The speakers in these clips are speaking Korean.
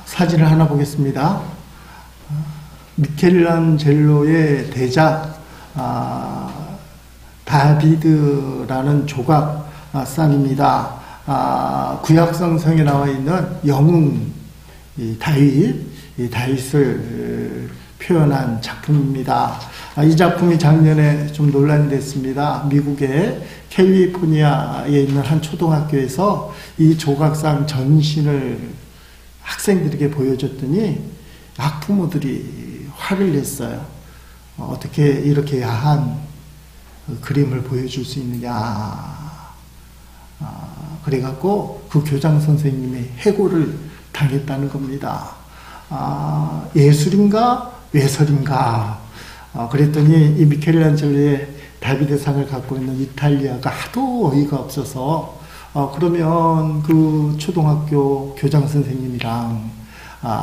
사진을 하나 보겠습니다. 미켈란젤로의 대작 다비드라는 조각상입니다. 구약성경에 나와 있는 영웅 다윗을 표현한 작품입니다. 이 작품이 작년에 좀 논란이 됐습니다. 미국의 캘리포니아에 있는 한 초등학교에서 이 조각상 전신을 학생들에게 보여줬더니 학부모들이 화를 냈어요. 어떻게 이렇게 야한 그림을 보여줄 수 있느냐. 그래갖고 그 교장 선생님이 해고를 당했다는 겁니다. 예술인가 외설인가. 그랬더니 이 미켈란젤로의 다비드상을 갖고 있는 이탈리아가 하도 어이가 없어서 그러면 그 초등학교 교장 선생님이랑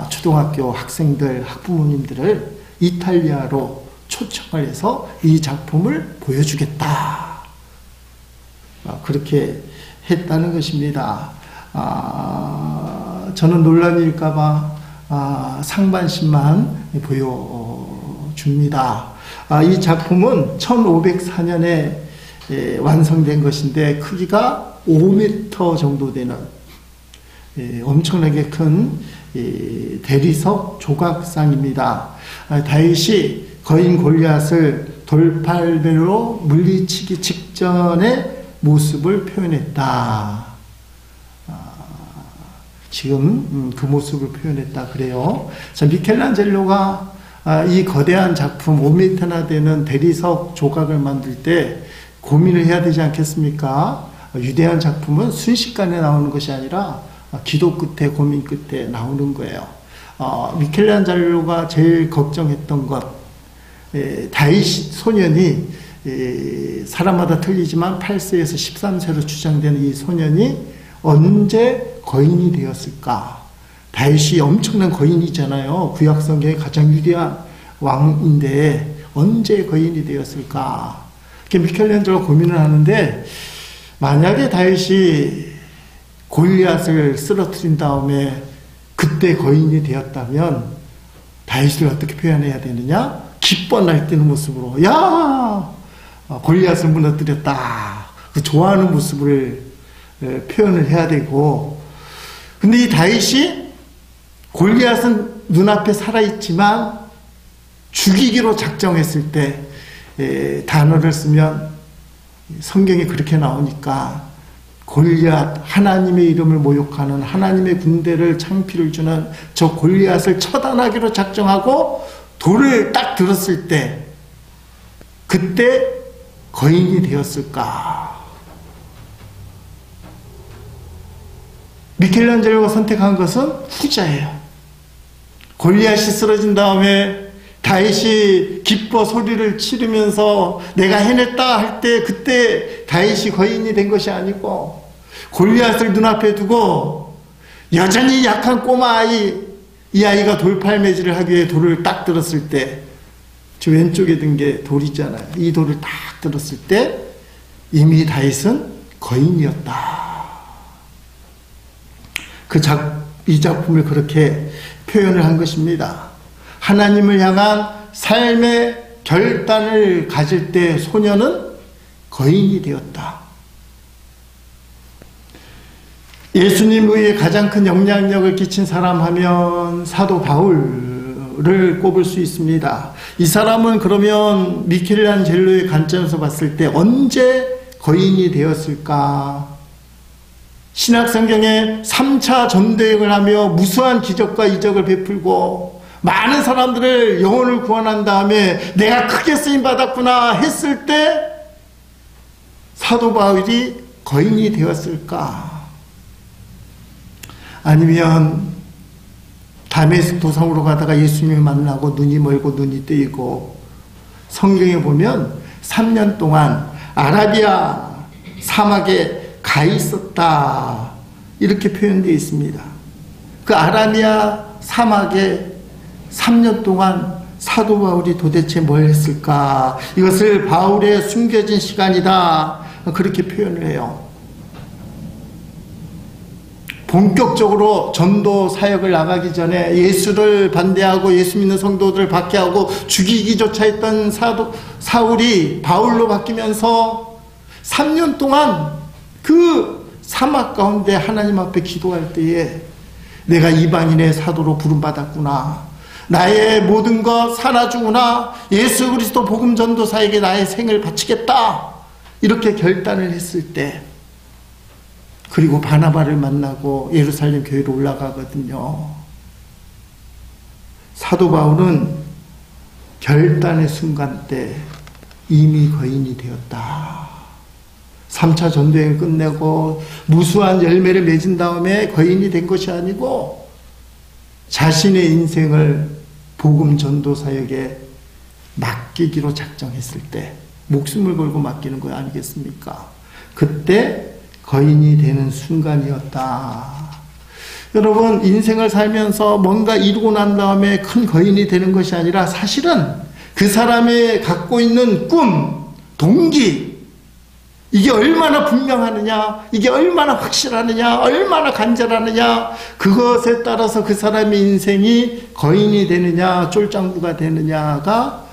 초등학교 학생들 학부모님들을 이탈리아로 초청을 해서 이 작품을 보여주겠다. 그렇게 했다는 것입니다. 저는 논란일까봐 상반신만 보여줍니다. 이 작품은 1504년에 완성된 것인데 크기가 5m 정도 되는 엄청나게 큰 대리석 조각상입니다. 다윗이 거인 골리앗을 돌팔배로 물리치기 직전의 모습을 표현했다. 지금 그 모습을 표현했다 그래요. 자, 미켈란젤로가 이 거대한 작품 5m나 되는 대리석 조각을 만들 때 고민을 해야 되지 않겠습니까? 위대한 작품은 순식간에 나오는 것이 아니라 기도 끝에 고민 끝에 나오는 거예요. 미켈란젤로가 제일 걱정했던 것, 다윗 소년이 사람마다 틀리지만 8세에서 13세로 추정되는 이 소년이 언제 거인이 되었을까? 다윗이 엄청난 거인이잖아요. 구약성경의 가장 위대한 왕인데 언제 거인이 되었을까? 미켈란젤로가 고민을 하는데 만약에 다윗이 골리앗을 쓰러뜨린 다음에 그때 거인이 되었다면 다윗을 어떻게 표현해야 되느냐? 기뻐 날뛰는 모습으로 야! 골리앗을 무너뜨렸다. 그 좋아하는 모습을 표현을 해야 되고, 근데 이 다윗이 골리앗은 눈앞에 살아있지만 죽이기로 작정했을 때 단어를 쓰면 성경에 그렇게 나오니까 골리앗, 하나님의 이름을 모욕하는 하나님의 군대를 창피를 주는 저 골리앗을 처단하기로 작정하고 돌을 딱 들었을 때 그때 거인이 되었을까? 미켈란젤로가 선택한 것은 후자예요. 골리앗이 쓰러진 다음에 다윗이 기뻐 소리를 치르면서 내가 해냈다 할 때 그때 다윗이 거인이 된 것이 아니고 골리앗을 눈앞에 두고 여전히 약한 꼬마 아이, 이 아이가 돌팔매질을 하기 위해 돌을 딱 들었을 때, 저 왼쪽에 든 게 돌이잖아요. 이 돌을 딱 들었을 때 이미 다윗은 거인이었다. 이 작품을 그렇게 표현을 한 것입니다. 하나님을 향한 삶의 결단을 가질 때 소년은 거인이 되었다. 예수님 외에 가장 큰 영향력을 끼친 사람 하면 사도 바울을 꼽을 수 있습니다. 이 사람은 그러면 미켈란젤로의 관점에서 봤을 때 언제 거인이 되었을까? 신약성경에 3차 전도여행을 하며 무수한 기적과 이적을 베풀고 많은 사람들을 영혼을 구원한 다음에 내가 크게 쓰임받았구나 했을 때 사도 바울이 거인이 되었을까? 아니면 다메섹 도상으로 가다가 예수님을 만나고 눈이 멀고 눈이 뜨이고 성경에 보면 3년 동안 아라비아 사막에 가 있었다 이렇게 표현되어 있습니다. 그 아라비아 사막에 3년 동안 사도 바울이 도대체 뭘 했을까? 이것을 바울의 숨겨진 시간이다 그렇게 표현을 해요. 본격적으로 전도 사역을 나가기 전에 예수를 반대하고 예수 믿는 성도들을 박해하고 죽이기조차 했던 사울이 바울로 바뀌면서 3년 동안 그 사막 가운데 하나님 앞에 기도할 때에 내가 이방인의 사도로 부름받았구나, 나의 모든 것 살아주구나, 예수 그리스도 복음 전도사에게 나의 생을 바치겠다, 이렇게 결단을 했을 때, 그리고 바나바를 만나고 예루살렘 교회로 올라가거든요. 사도 바울은 결단의 순간 때 이미 거인이 되었다. 3차 전도여행을 끝내고 무수한 열매를 맺은 다음에 거인이 된 것이 아니고 자신의 인생을 복음 전도 사역에 맡기기로 작정했을 때 목숨을 걸고 맡기는 거 아니겠습니까? 그때 거인이 되는 순간이었다. 여러분, 인생을 살면서 뭔가 이루고 난 다음에 큰 거인이 되는 것이 아니라 사실은 그 사람이 갖고 있는 꿈, 동기, 이게 얼마나 분명하느냐, 이게 얼마나 확실하느냐, 얼마나 간절하느냐, 그것에 따라서 그 사람의 인생이 거인이 되느냐 쫄장부가 되느냐가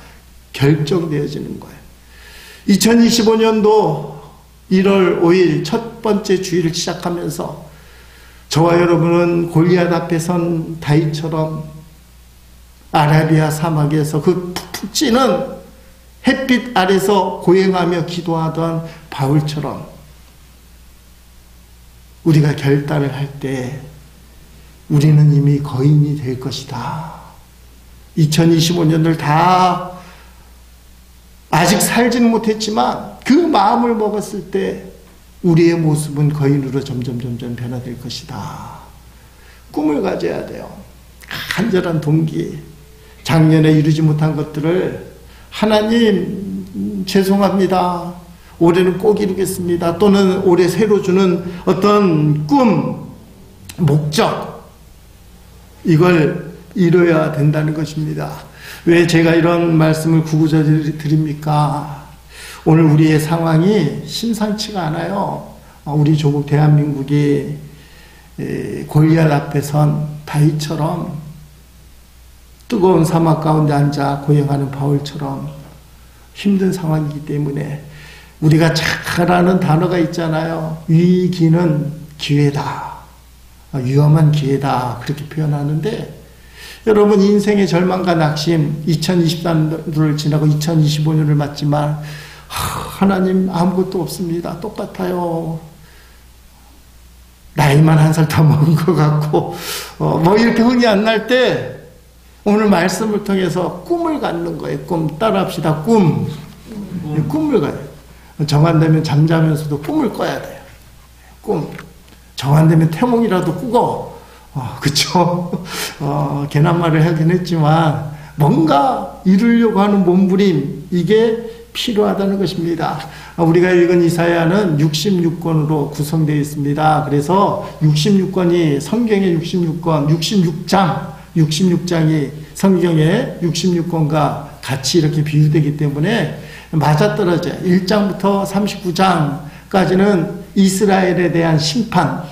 결정되어지는 거예요. 2025년도 1월 5일 첫 번째 주일을 시작하면서 저와 여러분은 골리앗 앞에 선 다윗처럼 아라비아 사막에서 그 푹푹 찌는 햇빛 아래서 고행하며 기도하던 바울처럼 우리가 결단을 할 때 우리는 이미 거인이 될 것이다. 2025년을 다 아직 살지는 못했지만 그 마음을 먹었을 때 우리의 모습은 거인으로 점점 변화될 것이다. 꿈을 가져야 돼요. 간절한 동기, 작년에 이루지 못한 것들을 하나님 죄송합니다, 올해는 꼭 이루겠습니다, 또는 올해 새로 주는 어떤 꿈, 목적, 이걸 이뤄야 된다는 것입니다. 왜 제가 이런 말씀을 구구절절 드립니까? 오늘 우리의 상황이 심상치가 않아요. 우리 조국 대한민국이 골리앗 앞에 선 다윗처럼 뜨거운 사막 가운데 앉아 고행하는 바울처럼 힘든 상황이기 때문에 우리가 잘 아는 단어가 있잖아요. 위기는 기회다, 위험한 기회다, 그렇게 표현하는데, 여러분, 인생의 절망과 낙심, 2023년을 지나고 2025년을 맞지만 하나님 아무것도 없습니다, 똑같아요, 나이만 한 살 더 먹은 것 같고 뭐 이렇게 흥이 안 날 때 오늘 말씀을 통해서 꿈을 갖는 거예요. 꿈 따라합시다. 꿈을 가요. 정 안 되면 잠자면서도 꿈을 꿔야 돼요. 꿈. 정 안 되면 태몽이라도 꾸고, 그쵸? 괜한 말을 하긴 했지만 뭔가 이루려고 하는 몸부림, 이게 필요하다는 것입니다. 우리가 읽은 이사야는 66권으로 구성되어 있습니다. 그래서 66권이 성경의 66장이 성경의 66권과 같이 이렇게 비유되기 때문에 맞아떨어져요. 1장부터 39장까지는 이스라엘에 대한 심판,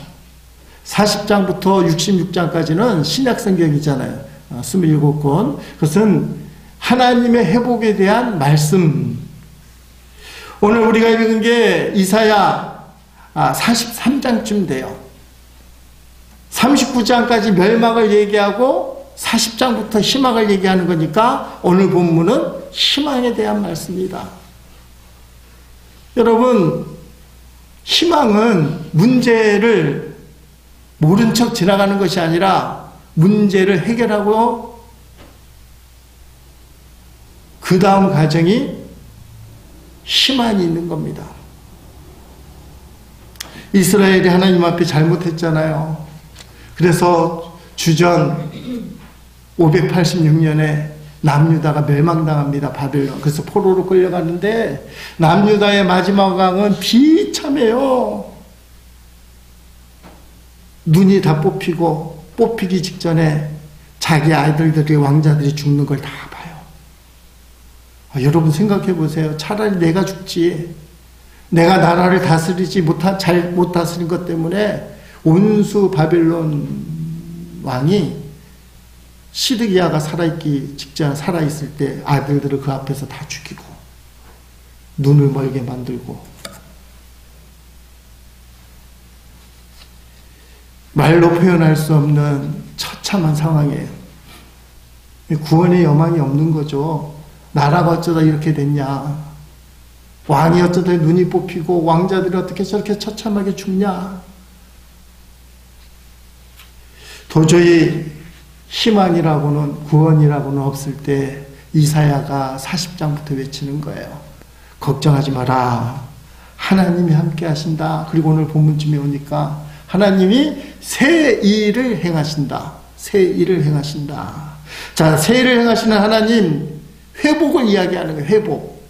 40장부터 66장까지는 신약성경이잖아요. 27권. 그것은 하나님의 회복에 대한 말씀. 오늘 우리가 읽은 게 이사야 43장쯤 돼요. 39장까지 멸망을 얘기하고 40장부터 희망을 얘기하는 거니까 오늘 본문은 희망에 대한 말씀이다. 여러분, 희망은 문제를 모른 척 지나가는 것이 아니라 문제를 해결하고 그 다음 과정이 희망이 있는 겁니다. 이스라엘이 하나님 앞에 잘못했잖아요. 그래서 주전 586년에 남유다가 멸망당합니다. 바벨론. 그래서 포로로 끌려가는데 남유다의 마지막 왕은 비참해요. 눈이 다 뽑히기 직전에 자기 아이들들이, 왕자들이 죽는 걸 다 봐요. 여러분 생각해 보세요. 차라리 내가 죽지, 내가 나라를 다스리지 잘 못 다스린 것 때문에 온수 바벨론 왕이 시드기야가 살아있기 직전 살아있을 때 아들들을 그 앞에서 다 죽이고 눈을 멀게 만들고 말로 표현할 수 없는 처참한 상황이에요. 구원의 여망이 없는 거죠. 나라가 어쩌다 이렇게 됐냐. 왕이 어쩌다 눈이 뽑히고 왕자들이 어떻게 저렇게 처참하게 죽냐. 도저히 희망이라고는 구원이라고는 없을 때 이사야가 40장부터 외치는 거예요. 걱정하지 마라. 하나님이 함께 하신다. 그리고 오늘 본문쯤에 오니까 하나님이 새 일을 행하신다. 새 일을 행하신다. 자, 새 일을 행하시는 하나님, 회복을 이야기하는 거예요. 회복.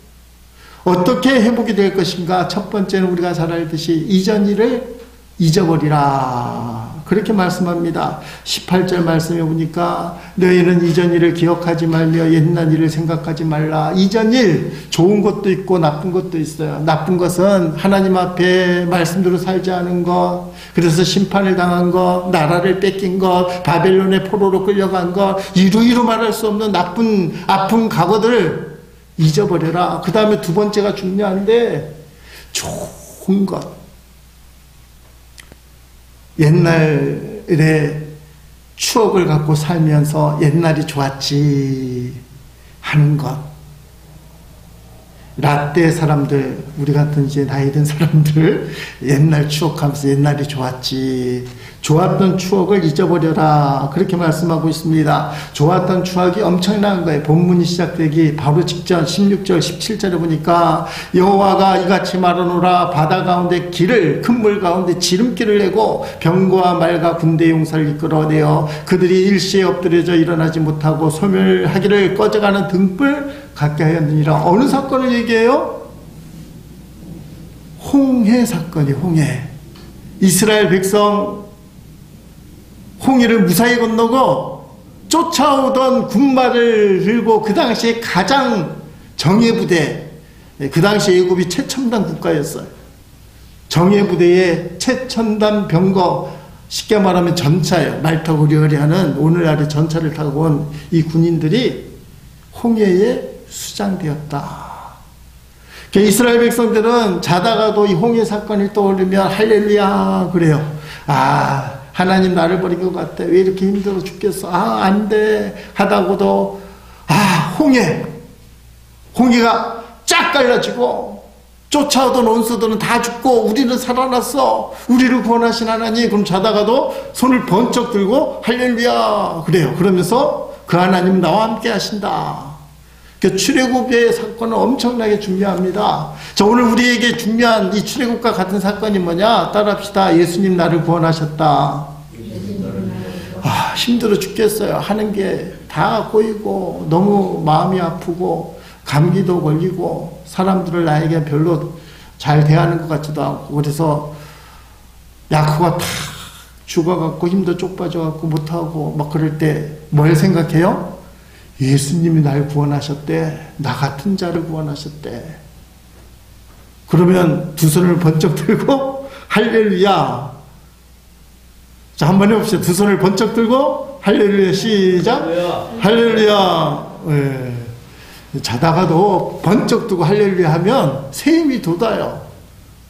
어떻게 회복이 될 것인가? 첫 번째는 우리가 잘 알듯이 이전 일을 잊어버리라. 그렇게 말씀합니다. 18절 말씀해 보니까 너희는 이전 일을 기억하지 말며 옛날 일을 생각하지 말라. 이전 일, 좋은 것도 있고 나쁜 것도 있어요. 나쁜 것은 하나님 앞에 말씀대로 살지 않은 것, 그래서 심판을 당한 것, 나라를 뺏긴 것, 바벨론의 포로로 끌려간 것, 이루 말할 수 없는 나쁜 아픈 과거들을 잊어버려라. 그 다음에 두 번째가 중요한데 좋은 것. 옛날의 추억을 갖고 살면서 옛날이 좋았지 하는 것. 라떼 사람들, 우리 같은 이제 나이 든 사람들 옛날 추억하면서 옛날이 좋았지. 좋았던 추억을 잊어버려라. 그렇게 말씀하고 있습니다. 좋았던 추억이 엄청난 거예요. 본문이 시작되기 바로 직전 16절 17절에 보니까 여호와가 이같이 말하노라. 바다 가운데 길을 큰 물 가운데 지름길을 내고 병거와 말과 군대 용사를 이끌어내어 그들이 일시에 엎드려져 일어나지 못하고 소멸하기를 꺼져가는 등불 갖게 하였느니라. 어느 사건을 얘기해요? 홍해 사건이 홍해. 이스라엘 백성 홍해를 무사히 건너고 쫓아오던 군마를 들고 그 당시에 가장 정예부대, 그 당시 애굽이 최첨단 국가였어요. 정예부대의 최첨단 병거, 쉽게 말하면 전차예요. 말 타고 으리으리하는 오늘날의 전차를 타고 온 이 군인들이 홍해에 수장되었다. 이스라엘 백성들은 자다가도 이 홍해 사건이 떠오르면 할렐루야 그래요. 아, 하나님 나를 버린 것 같아. 왜 이렇게 힘들어 죽겠어. 아, 안 돼 하다고도 홍해가 쫙 갈라지고 쫓아오던 원수들은 다 죽고 우리는 살아났어. 우리를 구원하신 하나님. 그럼 자다가도 손을 번쩍 들고 할렐루야 그래요. 그러면서 그 하나님 나와 함께 하신다. 출애굽의 사건은 엄청나게 중요합니다. 자, 오늘 우리에게 중요한 이 출애굽과 같은 사건이 뭐냐? 따라합시다. 예수님 나를 구원하셨다. 힘들어 죽겠어요. 하는 게 다 꼬이고 너무 마음이 아프고 감기도 걸리고 사람들을 나에게 별로 잘 대하는 것 같지도 않고 그래서 약효가 다 죽어갖고 힘도 쪽 빠져갖고 못하고 막 그럴 때 뭘 생각해요? 예수님이 날 구원하셨대. 나 같은 자를 구원하셨대. 그러면 두 손을 번쩍 들고 할렐루야. 자, 한번 해봅시다. 두 손을 번쩍 들고 할렐루야. 시작. 할렐루야. 예. 자다가도 번쩍 들고 할렐루야 하면 새 힘이 돋아요.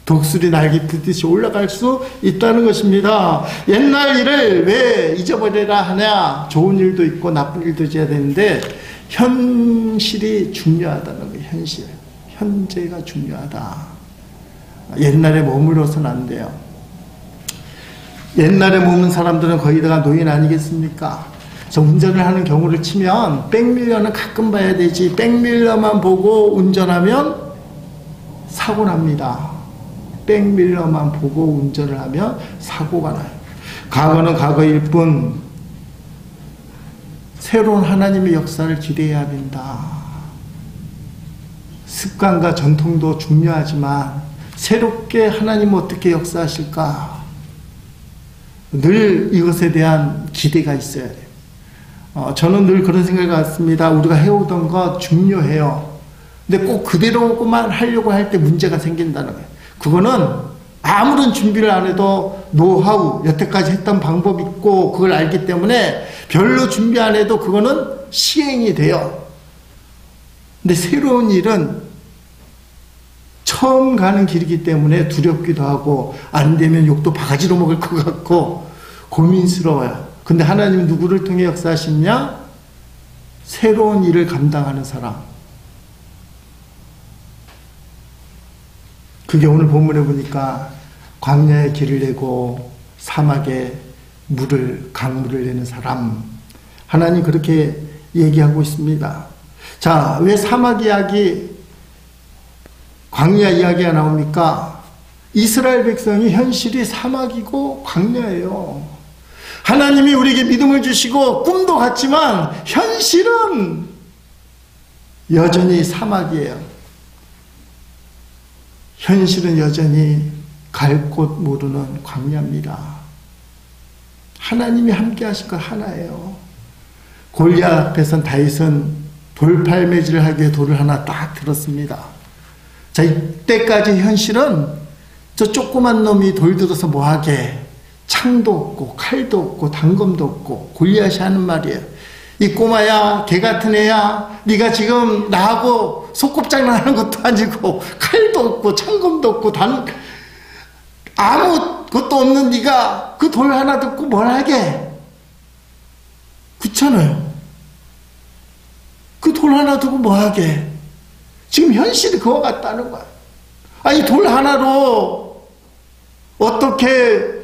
독수리 날개 펴듯이 올라갈 수 있다는 것입니다. 옛날 일을 왜 잊어버려라 하냐? 좋은 일도 있고 나쁜 일도 있어야 되는데 현실이 중요하다는 거예요. 현실. 현재가 중요하다. 옛날에 머물러서는 안 돼요. 옛날에 머문 사람들은 거의 다 노인 아니겠습니까? 그래서 운전을 하는 경우를 치면 백밀러는 가끔 봐야 되지 백밀러만 보고 운전하면 사고 납니다. 백밀러만 보고 운전을 하면 사고가 나요. 과거는 과거일 뿐 새로운 하나님의 역사를 기대해야 된다. 습관과 전통도 중요하지만 새롭게 하나님은 어떻게 역사하실까? 늘 이것에 대한 기대가 있어야 돼요. 저는 늘 그런 생각을 갖습니다. 우리가 해오던 것 중요해요. 근데 꼭 그대로만 하려고 할 때 문제가 생긴다는 거예요. 그거는 아무런 준비를 안 해도 노하우, 여태까지 했던 방법이 있고 그걸 알기 때문에 별로 준비 안 해도 그거는 시행이 돼요. 근데 새로운 일은 처음 가는 길이기 때문에 두렵기도 하고 안 되면 욕도 바가지로 먹을 것 같고 고민스러워요. 근데 하나님은 누구를 통해 역사하시냐? 새로운 일을 감당하는 사람. 그게 오늘 본문에 보니까 광야에 길을 내고 사막에 강물을 내는 사람. 하나님 그렇게 얘기하고 있습니다. 자, 왜 사막 이야기, 광야 이야기가 나옵니까? 이스라엘 백성이 현실이 사막이고 광야예요. 하나님이 우리에게 믿음을 주시고 꿈도 같지만 현실은 여전히 사막이에요. 현실은 여전히 갈 곳 모르는 광야입니다. 하나님이 함께 하실 것 하나예요. 골리앗 앞에선 다윗은 돌팔매질을 하기 위해 돌을 하나 딱 들었습니다. 자, 이때까지 현실은 저 조그만 놈이 돌 들어서 뭐하게, 창도 없고 칼도 없고 단검도 없고 골리앗이 하는 말이에요. 이 꼬마야, 개 같은 애야, 네가 지금 나하고 소꿉장난하는 것도 아니고 칼도 없고 창검도 없고 아무것도 없는 네가 그 돌 하나 듣고 뭘 하게? 그렇잖아요. 그 돌 하나 두고 뭐 하게? 지금 현실이 그거 같다는 거야. 아니, 돌 하나로 어떻게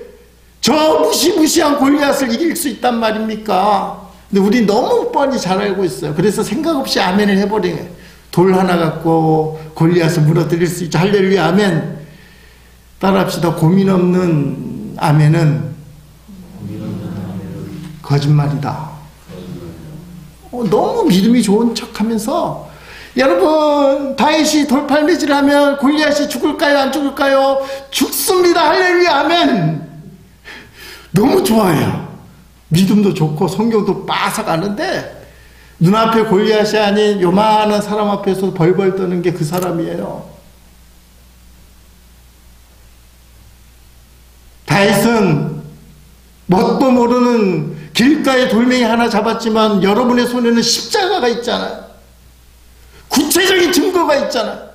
저 무시무시한 골리앗을 이길 수 있단 말입니까? 근데 우리 너무 뻔히 잘 알고 있어요. 그래서 생각 없이 아멘을 해버리네. 돌 하나 갖고 골리앗을 무너뜨릴 수 있죠. 할렐루야, 아멘. 따라합시다. 고민 없는 아멘은 거짓말이다. 너무 믿음이 좋은 척하면서, 여러분, 다윗이 돌팔매질을 하면 골리앗이 죽을까요, 안 죽을까요? 죽습니다. 할렐루야, 아멘. 너무 좋아요. 믿음도 좋고 성경도 빠삭 아는데 눈앞에 골리앗이 아닌 요만한 사람 앞에서 벌벌 떠는 게 그 사람이에요. 다윗은 뭣도 모르는 길가에 돌멩이 하나 잡았지만 여러분의 손에는 십자가가 있잖아요. 구체적인 증거가 있잖아요.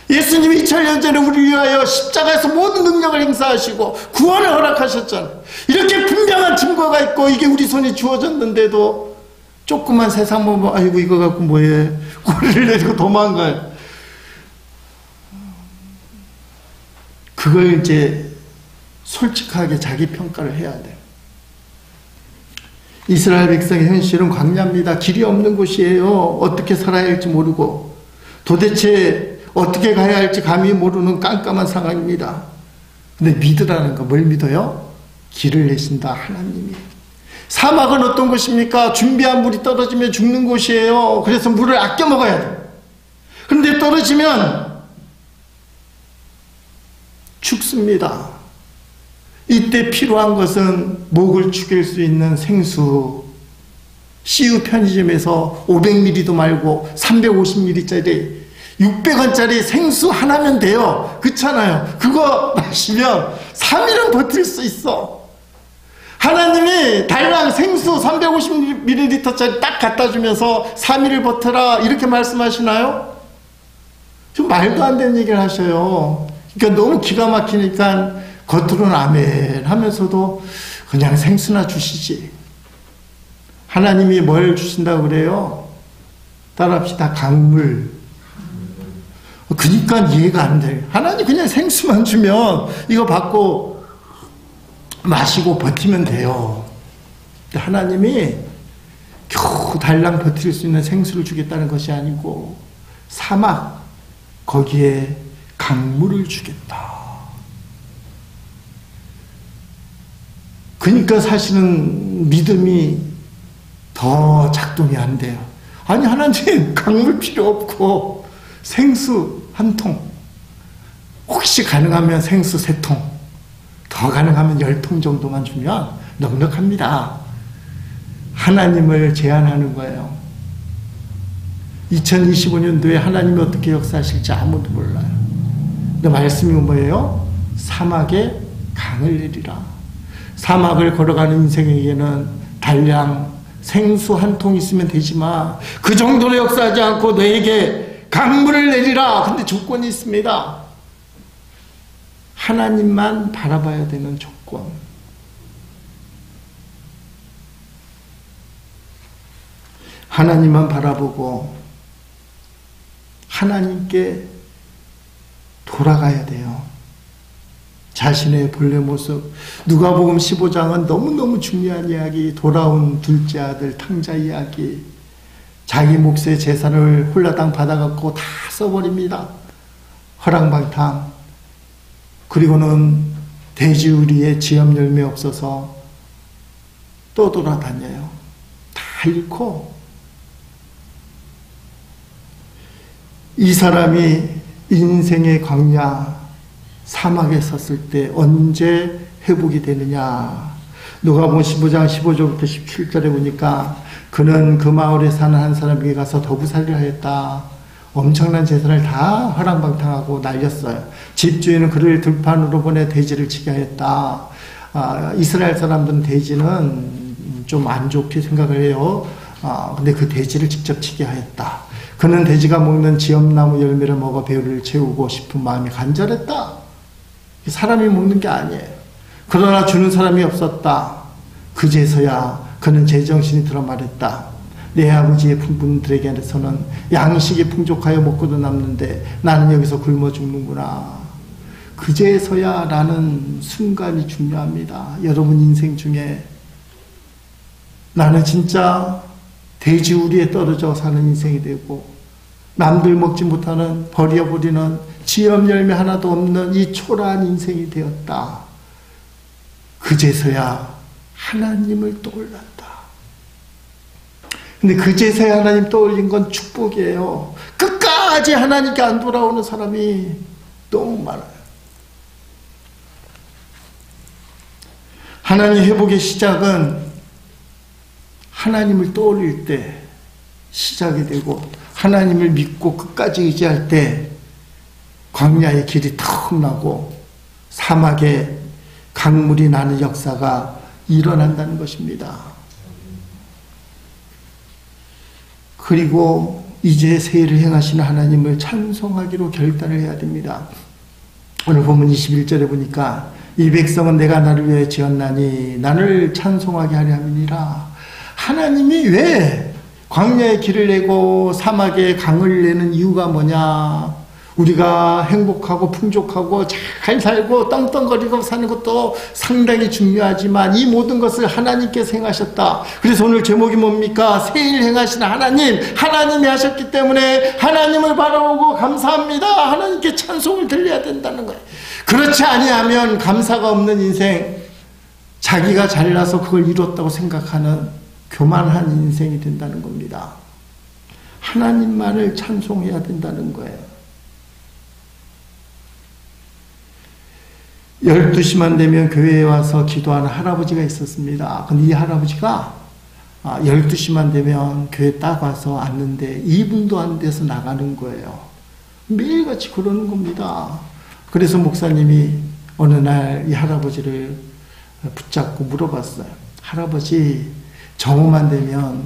예수님이 2000년 전에 우리를 위하여 십자가에서 모든 능력을 행사하시고 구원을 허락하셨잖아요. 이렇게 분명한 증거가 있고 이게 우리 손에 주어졌는데도 조그만 세상 보면 아이고 이거 갖고 뭐해, 꼬리를 내리고 도망가요. 그걸 이제 솔직하게 자기 평가를 해야 돼요. 이스라엘 백성의 현실은 광야입니다. 길이 없는 곳이에요. 어떻게 살아야 할지 모르고 도대체 어떻게 가야 할지 감히 모르는 깜깜한 상황입니다. 근데 믿으라는 거, 뭘 믿어요? 길을 내신다, 하나님이. 사막은 어떤 곳입니까? 준비한 물이 떨어지면 죽는 곳이에요. 그래서 물을 아껴 먹어야 돼요. 그런데 떨어지면 죽습니다. 이때 필요한 것은 목을 죽일 수 있는 생수. CU 편의점에서 500ml도 말고 350ml짜리 600원짜리 생수 하나면 돼요. 그렇잖아요. 그거 마시면 3일은 버틸 수 있어. 하나님이 달랑 생수 350ml짜리 딱 갖다 주면서 3일을 버텨라 이렇게 말씀하시나요? 좀 말도 안 되는 얘기를 하셔요. 그러니까 너무 기가 막히니까 겉으로는 아멘 하면서도 그냥 생수나 주시지. 하나님이 뭘 주신다고 그래요? 따라합시다. 강물. 그러니까 이해가 안 돼요. 하나님 그냥 생수만 주면 이거 받고 마시고 버티면 돼요. 근데 하나님이 겨우 달랑 버틸 수 있는 생수를 주겠다는 것이 아니고 사막, 거기에 강물을 주겠다. 그러니까 사실은 믿음이 더 작동이 안 돼요. 아니, 하나님 강물 필요 없고 생수 한 통, 혹시 가능하면 생수 3통, 더 가능하면 10통 정도만 주면 넉넉합니다. 하나님을 제안하는 거예요. 2025년도에 하나님이 어떻게 역사하실지 아무도 몰라요. 근데 말씀이 뭐예요? 사막에 강을 내리라. 사막을 걸어가는 인생에게는 단량 생수 한 통 있으면 되지만 그 정도로 역사하지 않고 너에게 강물을 내리라. 근데 조건이 있습니다. 하나님만 바라봐야 되는 조건. 하나님만 바라보고 하나님께 돌아가야 돼요. 자신의 본래 모습. 누가복음 15장은 너무너무 중요한 이야기. 돌아온 둘째 아들 탕자 이야기. 자기 몫의 재산을 홀라당 받아갖고 다 써버립니다. 허랑방탕. 그리고는 돼지우리에 지엽 열매 없어서 또 돌아다녀요. 다 잃고. 이 사람이 인생의 광야 사막에 섰을 때 언제 회복이 되느냐. 누가복음 15장 15절부터 17절에 보니까 그는 그 마을에 사는 한 사람에게 가서 도부살이를 하였다. 엄청난 재산을 다 허랑방탕하고 날렸어요. 집주인은 그를 들판으로 보내 돼지를 치게 하였다. 이스라엘 사람들은 돼지는 좀 안 좋게 생각을 해요. 근데 그 돼지를 직접 치게 하였다. 그는 돼지가 먹는 지엄나무 열매를 먹어 배를 채우고 싶은 마음이 간절했다. 사람이 먹는 게 아니에요. 그러나 주는 사람이 없었다. 그제서야 그는 제정신이 들어 말했다. 내 아버지의 분들에게서는 양식이 풍족하여 먹고도 남는데 나는 여기서 굶어 죽는구나. 그제서야 라는 순간이 중요합니다. 여러분 인생 중에 나는 진짜 돼지우리에 떨어져 사는 인생이 되고 남들 먹지 못하는 버려버리는 지엽 열매 하나도 없는 이 초라한 인생이 되었다. 그제서야 하나님을 떠올랐다. 근데 그제서야 하나님 떠올린 건 축복이에요. 끝까지 하나님께 안 돌아오는 사람이 너무 많아요. 하나님 회복의 시작은 하나님을 떠올릴 때 시작이 되고 하나님을 믿고 끝까지 의지할 때 광야의 길이 턱 나고 사막에 강물이 나는 역사가 일어난다는 것입니다. 그리고 이제 새해를 행하시는 하나님을 찬송하기로 결단을 해야 됩니다. 오늘 본문 21절에 보니까 이 백성은 내가 나를 위해 지었나니 나를 찬송하게 하려 함이니라. 하나님이 왜 광야의 길을 내고 사막에 강을 내는 이유가 뭐냐? 우리가 행복하고 풍족하고 잘 살고 떵떵거리고 사는 것도 상당히 중요하지만 이 모든 것을 하나님께서 행하셨다. 그래서 오늘 제목이 뭡니까? 새일 행하신 하나님, 하나님이 하셨기 때문에 하나님을 바라보고 감사합니다. 하나님께 찬송을 들려야 된다는 거예요. 그렇지 아니하면 감사가 없는 인생, 자기가 잘나서 그걸 이뤘다고 생각하는 교만한 인생이 된다는 겁니다. 하나님만을 찬송해야 된다는 거예요. 12시만 되면 교회에 와서 기도하는 할아버지가 있었습니다. 근데 이 할아버지가 12시만 되면 교회 딱 와서 앉는데 2분도 안 돼서 나가는 거예요. 매일같이 그러는 겁니다. 그래서 목사님이 어느 날 이 할아버지를 붙잡고 물어봤어요. 할아버지, 정오만 되면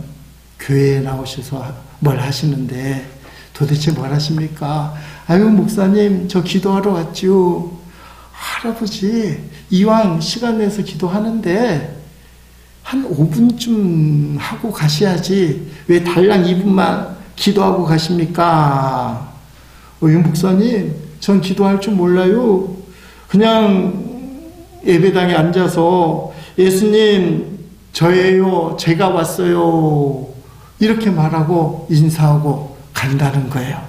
교회에 나오셔서 뭘 하시는데 도대체 뭘 하십니까? 아유, 목사님, 저 기도하러 왔지요. 할아버지, 이왕 시간 내서 기도하는데 한 5분쯤 하고 가셔야지 왜 달랑 2분만 기도하고 가십니까? 목사님, 전 기도할 줄 몰라요. 그냥 예배당에 앉아서 예수님 저예요, 제가 왔어요, 이렇게 말하고 인사하고 간다는 거예요.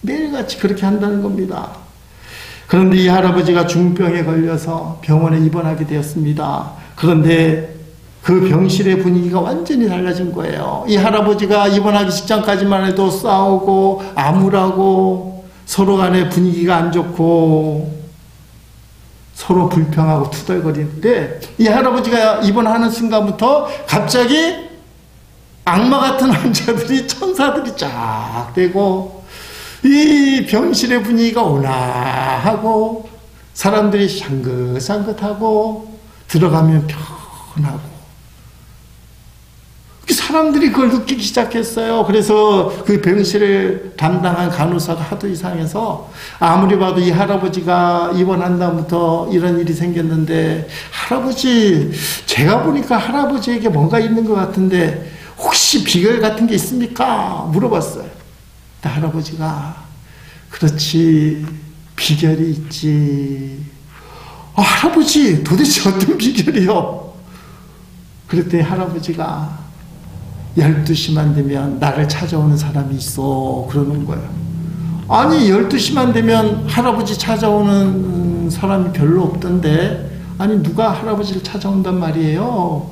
매일같이 그렇게 한다는 겁니다. 그런데 이 할아버지가 중병에 걸려서 병원에 입원하게 되었습니다. 그런데 그 병실의 분위기가 완전히 달라진 거예요. 이 할아버지가 입원하기 직전까지만 해도 싸우고 암울하고 서로 간에 분위기가 안 좋고 서로 불평하고 투덜거리는데 이 할아버지가 입원하는 순간부터 갑자기 악마 같은 환자들이, 천사들이 쫙 되고 이 병실의 분위기가 온화하고 사람들이 샹긋샹긋하고 들어가면 편하고 사람들이 그걸 느끼기 시작했어요. 그래서 그 병실을 담당한 간호사가 하도 이상해서 아무리 봐도 이 할아버지가 입원한 다음부터 이런 일이 생겼는데 할아버지 제가 보니까 할아버지에게 뭔가 있는 것 같은데 혹시 비결 같은 게 있습니까? 물어봤어요. 근데 할아버지가 그렇지 비결이 있지. 할아버지 도대체 어떤 비결이요? 그랬더니 할아버지가 12시만 되면 나를 찾아오는 사람이 있어 그러는 거예요. 아니 12시만 되면 할아버지 찾아오는 사람이 별로 없던데 아니 누가 할아버지를 찾아온단 말이에요?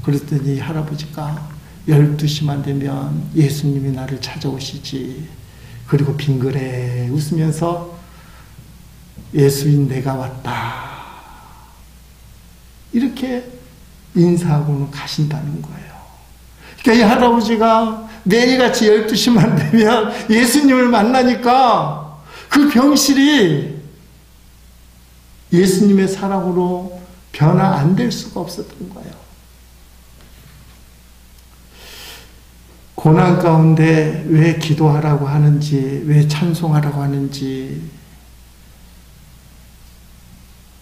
그랬더니 할아버지가 12시만 되면 예수님이 나를 찾아오시지. 그리고 빙그레 웃으면서 예수인 내가 왔다 이렇게 인사하고는 가신다는 거예요. 그러니까 이 할아버지가 매일같이 12시만 되면 예수님을 만나니까 그 병실이 예수님의 사랑으로 변화 안 될 수가 없었던 거예요. 고난 가운데 왜 기도하라고 하는지, 왜 찬송하라고 하는지,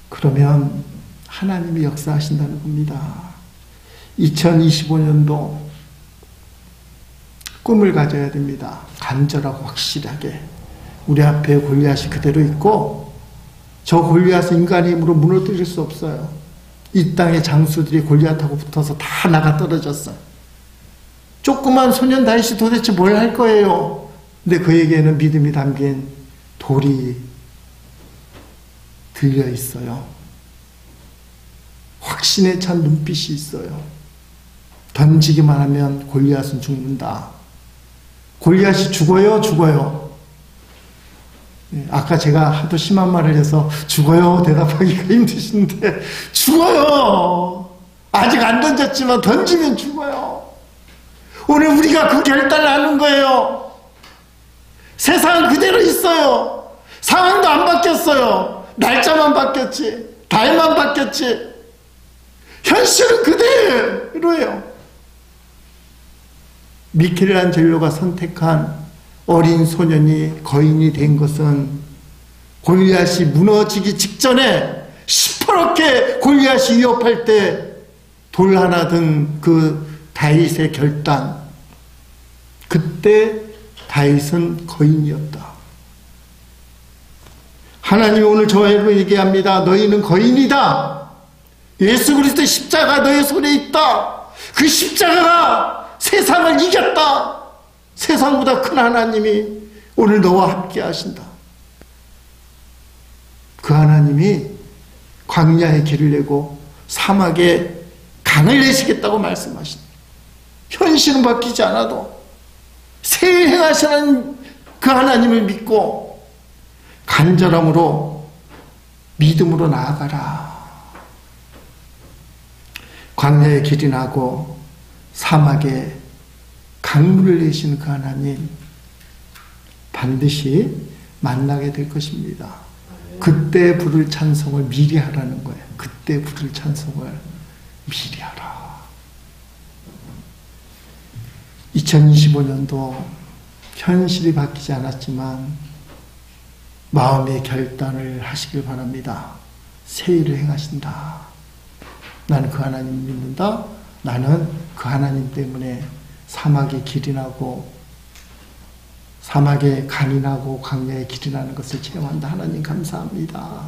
그러면 하나님이 역사하신다는 겁니다. 2025년도 꿈을 가져야 됩니다. 간절하고 확실하게. 우리 앞에 골리앗이 그대로 있고 저 골리앗은 인간의 힘으로 무너뜨릴 수 없어요. 이 땅의 장수들이 골리앗하고 붙어서 다 나가 떨어졌어요. 조그만 소년 다윗이 도대체 뭘 할 거예요? 근데 그에게는 믿음이 담긴 돌이 들려 있어요. 확신에 찬 눈빛이 있어요. 던지기만 하면 골리앗은 죽는다. 골리앗이 죽어요? 죽어요? 아까 제가 하도 심한 말을 해서 죽어요 대답하기가 힘드신데 죽어요. 아직 안 던졌지만 던지면 죽어요. 오늘 우리가 그 결단을 하는 거예요. 세상은 그대로 있어요. 상황도 안 바뀌었어요. 날짜만 바뀌었지. 달만 바뀌었지. 현실은 그대로예요. 미켈란젤로가 선택한 어린 소년이 거인이 된 것은 골리앗이 무너지기 직전에 시퍼렇게 골리앗이 위협할 때 돌 하나 든 그 다윗의 결단, 그때 다윗은 거인이었다. 하나님이 오늘 저에게 얘기합니다. 너희는 거인이다. 예수 그리스도의 십자가 너의 손에 있다. 그 십자가가 세상을 이겼다. 세상보다 큰 하나님이 오늘 너와 함께 하신다. 그 하나님이 광야에 길을 내고 사막에 강을 내시겠다고 말씀하신다. 현실은 바뀌지 않아도 새 행하시는 그 하나님을 믿고 간절함으로 믿음으로 나아가라. 광야에 길이 나고 사막에 강물을 내시는 그 하나님 반드시 만나게 될 것입니다. 그때 부를 찬송을 미리 하라는 거예요. 그때 부를 찬송을 미리 하라. 2025년도 현실이 바뀌지 않았지만 마음의 결단을 하시길 바랍니다. 새 일을 행하신다. 나는 그 하나님을 믿는다. 나는 그 하나님 때문에 사막에 길이 나고 사막에 간이 나고 광야에 길이 나는 것을 체험한다. 하나님 감사합니다.